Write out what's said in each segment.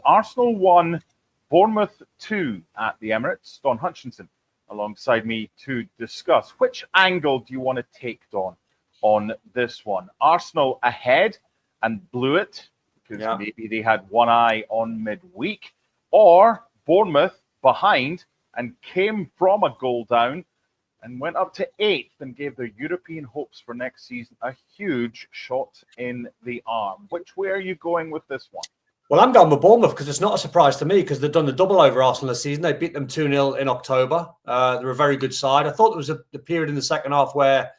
Arsenal 1, Bournemouth 2 at the Emirates. Don Hutchison alongside me to discuss. Which angle do you want to take, Don, on this one? Arsenal ahead and blew it because maybe they had one eye on midweek, or Bournemouth behind and came from a goal down and went up to 8th and gave their European hopes for next season a huge shot in the arm. Which way are you going with this one? Well, I'm going with Bournemouth because it's not a surprise to me because they've done the double over Arsenal this season. They beat them 2-0 in October. They're a very good side. I thought there was a period in the second half where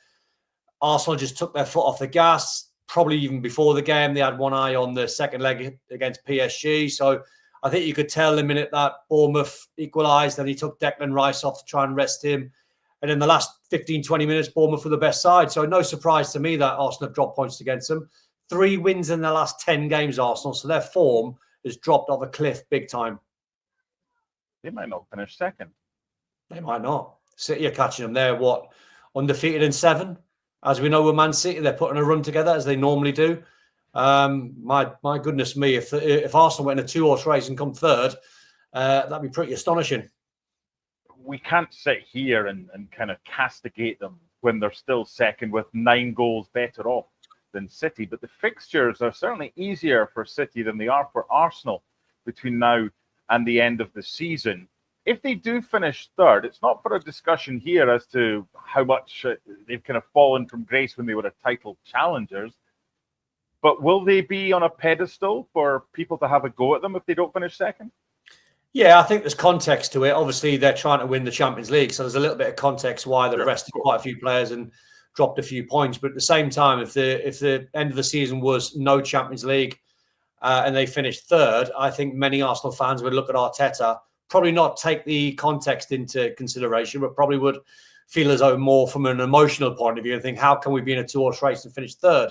Arsenal just took their foot off the gas, probably even before the game. They had one eye on the second leg against PSG. So I think you could tell the minute that Bournemouth equalised and he took Declan Rice off to try and rest him. And in the last 15, 20 minutes, Bournemouth were the best side. So no surprise to me that Arsenal have dropped points against them. 3 wins in the last 10 games, Arsenal. So their form has dropped off a cliff big time. They might not finish second. They might not. City are catching them. They're what? Undefeated in 7. As we know with Man City, they're putting a run together as they normally do. My goodness me, if Arsenal went in a 2-horse race and come third, that'd be pretty astonishing. We can't sit here and kind of castigate them when they're still second with 9 goals better off than City. But the fixtures are certainly easier for City than they are for Arsenal between now and the end of the season. If they do finish third, it's not for a discussion here as to how much they've kind of fallen from grace when they were a title challengers. But will they be on a pedestal for people to have a go at them if they don't finish second? Yeah, I think there's context to it. Obviously, they're trying to win the Champions League, so there's a little bit of context why they've rested quite a few players and dropped a few points. But at the same time, if the end of the season was no Champions League and they finished third, I think many Arsenal fans would look at Arteta, probably not take the context into consideration, but probably would feel as though more from an emotional point of view and think, how can we be in a 2-horse race and finish third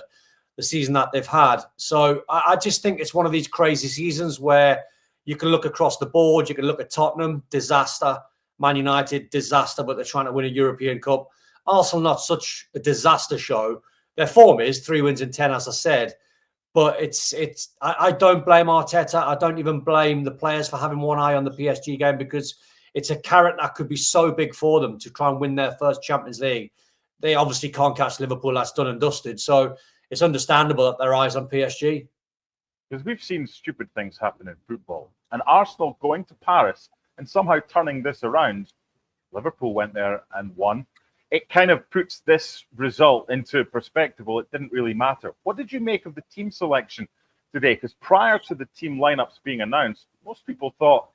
the season that they've had? So I just think it's one of these crazy seasons where you can look across the board. You can look at Tottenham, disaster. Man United, disaster, but they're trying to win a European Cup. Arsenal, not such a disaster show. Their form is 3 wins in 10, as I said. But I don't blame Arteta. I don't even blame the players for having one eye on the PSG game because it's a carrot that could be so big for them to try and win their first Champions League. They obviously can't catch Liverpool. That's done and dusted. So it's understandable that their eyes on PSG. Because we've seen stupid things happen in football. And Arsenal going to Paris and somehow turning this around. Liverpool went there and won. It kind of puts this result into perspective. Well, it didn't really matter. What did you make of the team selection today? Because prior to the team lineups being announced, most people thought,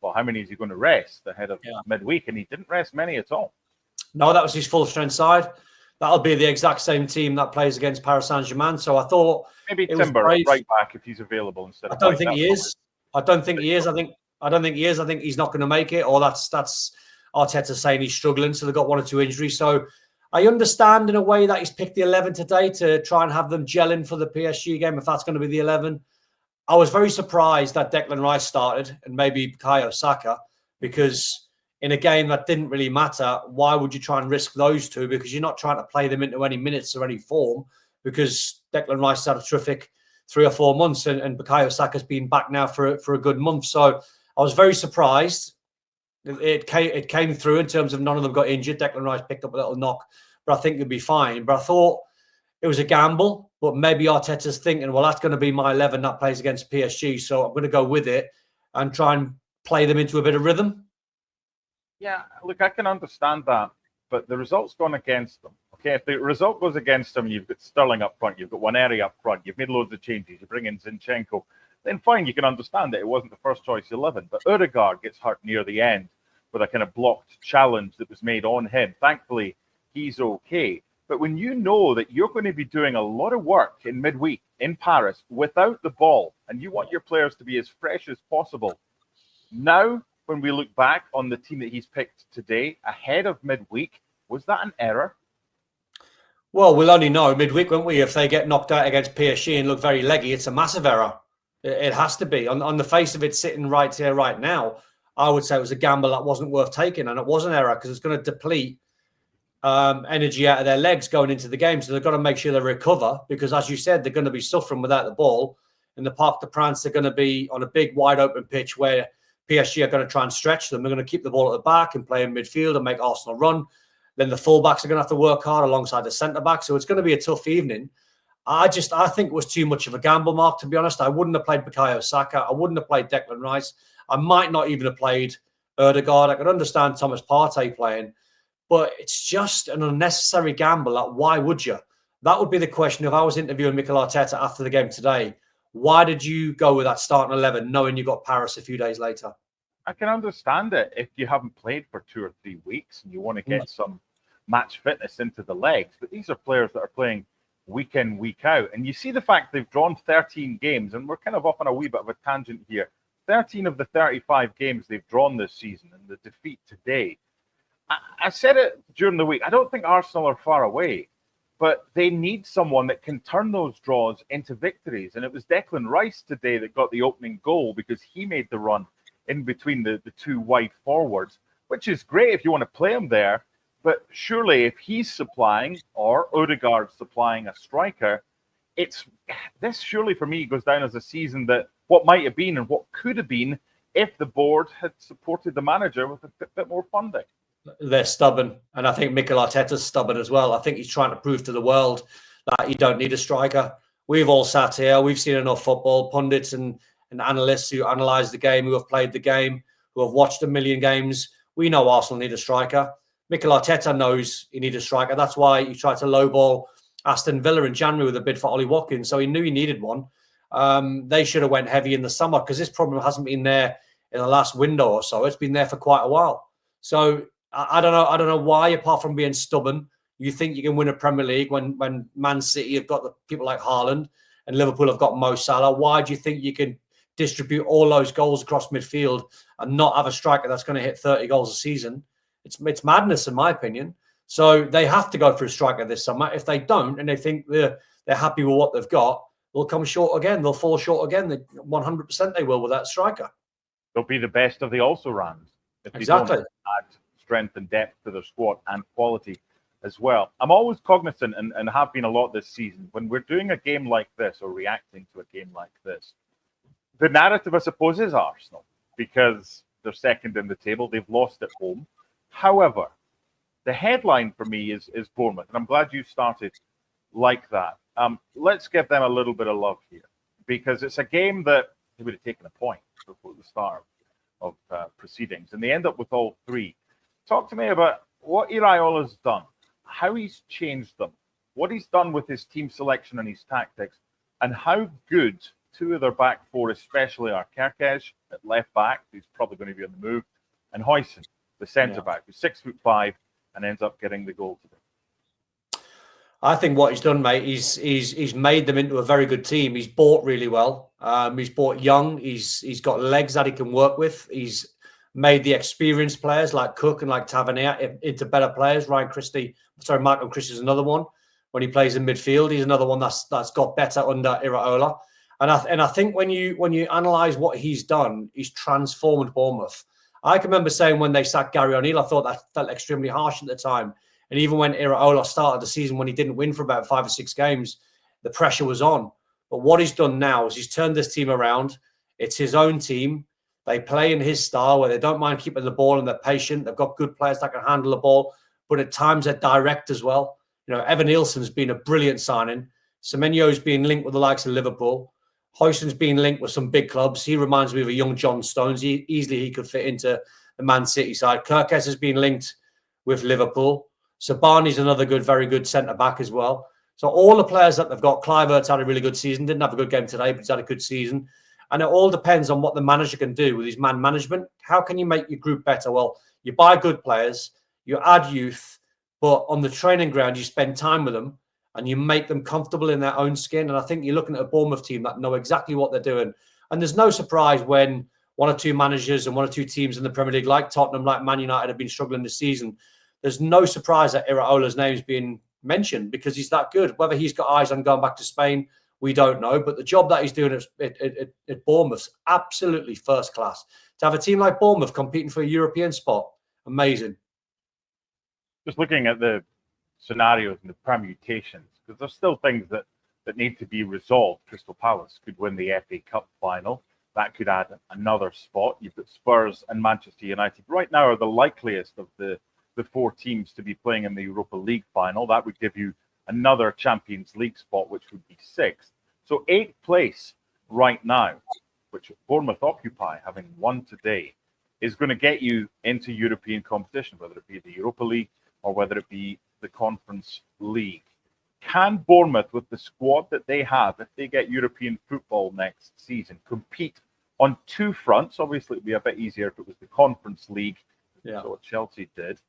well, how many is he going to rest ahead of midweek? And he didn't rest many at all. No, that was his full strength side. That'll be the exact same team that plays against Paris Saint-Germain. So I thought maybe Timber right back if he's available instead of. I don't think he is. I don't think he is. I don't think he is. I think he's not going to make it. Or that's Arteta saying he's struggling. So they've got 1 or 2 injuries. So I understand in a way that he's picked the 11 today to try and have them gelling for the PSG game, if that's going to be the 11. I was very surprised that Declan Rice started and maybe Bukayo Saka, because in a game that didn't really matter, why would you try and risk those two? Because you're not trying to play them into any minutes or any form, because Declan Rice had a terrific 3 or 4 months and Bukayo Saka's been back now for a good month. So I was very surprised. It came through in terms of none of them got injured. Declan Rice picked up a little knock, but I think he'll be fine. But I thought it was a gamble, but maybe Arteta's thinking, well, that's going to be my 11 that plays against PSG. So I'm going to go with it and try and play them into a bit of rhythm. Yeah, look, I can understand that, but the result's gone against them. Okay, if the result goes against them, you've got Sterling up front, you've got Waneri up front, you've made loads of changes, you bring in Zinchenko, then fine, you can understand that it wasn't the first choice 11. But Ødegaard gets hurt near the end with a kind of blocked challenge that was made on him. Thankfully, he's okay. But when you know that you're going to be doing a lot of work in midweek in Paris without the ball, and you want your players to be as fresh as possible, now, when we look back on the team that he's picked today, ahead of midweek, was that an error? Well, we'll only know midweek, won't we? If they get knocked out against PSG and look very leggy, it's a massive error. It has to be. On the face of it, sitting right here, right now, I would say it was a gamble that wasn't worth taking, and it was an error because it's going to deplete energy out of their legs going into the game. So they've got to make sure they recover because, as you said, they're going to be suffering without the ball in the Parc des Princes, they're going to be on a big, wide open pitch where PSG are going to try and stretch them. They're going to keep the ball at the back and play in midfield and make Arsenal run. Then the fullbacks are going to have to work hard alongside the centre-back. So it's going to be a tough evening. I think it was too much of a gamble, Mark, to be honest. I wouldn't have played Bukayo Saka. I wouldn't have played Declan Rice. I might not even have played Ødegaard. I could understand Thomas Partey playing, but it's just an unnecessary gamble. Like, why would you? That would be the question if I was interviewing Mikel Arteta after the game today. Why did you go with that starting 11 knowing you got Paris a few days later? I can understand it if you haven't played for 2 or 3 weeks and you want to get some match fitness into the legs. But these are players that are playing week in, week out. And you see the fact they've drawn 13 games, and we're kind of off on a wee bit of a tangent here. 13 of the 35 games they've drawn this season, and the defeat today. I said it during the week. I don't think Arsenal are far away, but they need someone that can turn those draws into victories. And it was Declan Rice today that got the opening goal because he made the run in between the 2 wide forwards, which is great if you want to play him there. But surely if he's supplying, or Ødegaard supplying a striker, this surely for me goes down as a season that what might have been and what could have been if the board had supported the manager with a bit more funding. They're stubborn, and I think Mikel Arteta's stubborn as well. I think he's trying to prove to the world that you don't need a striker. We've all sat here, we've seen enough football, pundits and analysts who analyse the game, who have played the game, who have watched a million games. We know Arsenal need a striker. Mikel Arteta knows he needs a striker. That's why he tried to lowball Aston Villa in January with a bid for Ollie Watkins. So he knew he needed one. They should have went heavy in the summer because this problem hasn't been there in the last window or so. It's been there for quite a while. So I don't know. I don't know why, apart from being stubborn, you think you can win a Premier League when Man City have got the people like Haaland and Liverpool have got Mo Salah. Why do you think you can distribute all those goals across midfield and not have a striker that's going to hit 30 goals a season? It's madness, in my opinion. So they have to go for a striker this summer. If they don't, and they think they're happy with what they've got, they'll come short again. They'll fall short again. 100% they will with that striker. They'll be the best of the also-rans. Exactly. Don't add strength and depth to their squad and quality as well. I'm always cognizant and have been a lot this season when we're doing a game like this or reacting to a game like this. The narrative, I suppose, is Arsenal because they're second in the table. They've lost at home. However, the headline for me is Bournemouth, and I'm glad you started like that. Let's give them a little bit of love here because it's a game that they would have taken a point before the start of proceedings, and they end up with all 3. Talk to me about what Iraola's done, how he's changed them, what he's done with his team selection and his tactics, and how good 2 of their back 4 especially are. Kerkez at left back, who's probably going to be on the move, and Hutchison, the centre-back, who's 6'5" and ends up getting the goal today. I think what he's done, mate, he's made them into a very good team. He's bought really well. He's bought young. He's got legs that he can work with. He's made the experienced players like Cook and like Tavernier into better players. Michael Christie is another one. When he plays in midfield, he's another one that's got better under Iraola. And I think when you analyse what he's done, he's transformed Bournemouth. I can remember saying when they sacked Gary O'Neill, I thought that felt extremely harsh at the time. And even when Iraola started the season, when he didn't win for about 5 or 6 games, the pressure was on. But what he's done now is he's turned this team around. It's his own team. They play in his style where they don't mind keeping the ball and they're patient. They've got good players that can handle the ball, but at times they're direct as well. You know, Evan Nielsen's been a brilliant signing. Semenyo's been linked with the likes of Liverpool. Hoyson's been linked with some big clubs. He reminds me of a young John Stones. Easily he could fit into the Man City side. Kerkez has been linked with Liverpool. Sabani's another very good centre-back as well. So all the players that they've got, Kluivert's had a really good season. Didn't have a good game today, but he's had a good season. And it all depends on what the manager can do with his man management. How can you make your group better? Well, you buy good players, you add youth, but on the training ground, you spend time with them and you make them comfortable in their own skin. And I think you're looking at a Bournemouth team that know exactly what they're doing. And there's no surprise when 1 or 2 managers and 1 or 2 teams in the Premier League, like Tottenham, like Man United, have been struggling this season. There's no surprise that Iraola's name is being mentioned because he's that good. Whether he's got eyes on going back to Spain, we don't know. But the job that he's doing at Bournemouth's absolutely first class. To have a team like Bournemouth competing for a European spot, amazing. Just looking at the scenarios and the permutations, because there's still things that that need to be resolved. Crystal Palace could win the FA Cup final. That could add another spot. You've got Spurs and Manchester United right now are the likeliest of the 4 teams to be playing in the Europa League final. That would give you another Champions League spot, which would be 6th. So 8th place right now, which Bournemouth occupy, having won today, is going to get you into European competition, whether it be the Europa League or whether it be the Conference League. Can Bournemouth, with the squad that they have, if they get European football next season, compete on 2 fronts? Obviously, it would be a bit easier if it was the Conference League, so what Chelsea did.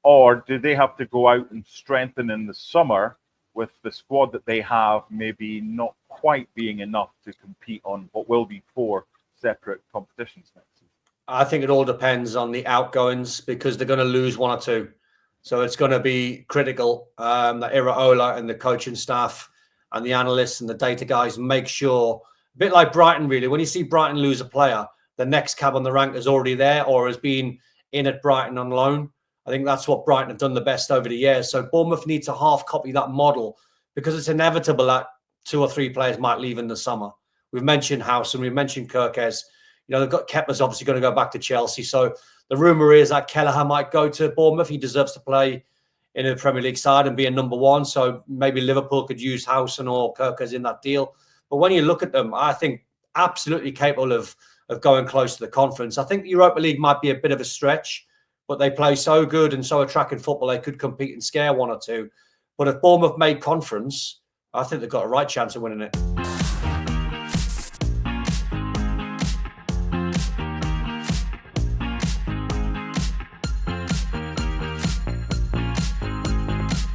Or do they have to go out and strengthen in the summer with the squad that they have maybe not quite being enough to compete on what will be 4 separate competitions next season? I think it all depends on the outgoings, because they're going to lose 1 or 2. So it's going to be critical that Iraola and the coaching staff and the analysts and the data guys make sure, a bit like Brighton, really, when you see Brighton lose a player, the next cab on the rank is already there or has been in at Brighton on loan. I think that's what Brighton have done the best over the years. So Bournemouth needs to half copy that model, because it's inevitable that 2 or 3 players might leave in the summer. We've mentioned House and we've mentioned Kirkes. You know, they've got Kepler's obviously going to go back to Chelsea. So the rumour is that Kelleher might go to Bournemouth. He deserves to play in a Premier League side and be a number 1. So maybe Liverpool could use Howson or Kirkes in that deal. But when you look at them, I think absolutely capable of going close to the conference. I think the Europa League might be a bit of a stretch, but they play so good and so attractive football, they could compete and scare 1 or 2. But if Bournemouth made conference, I think they've got a right chance of winning it.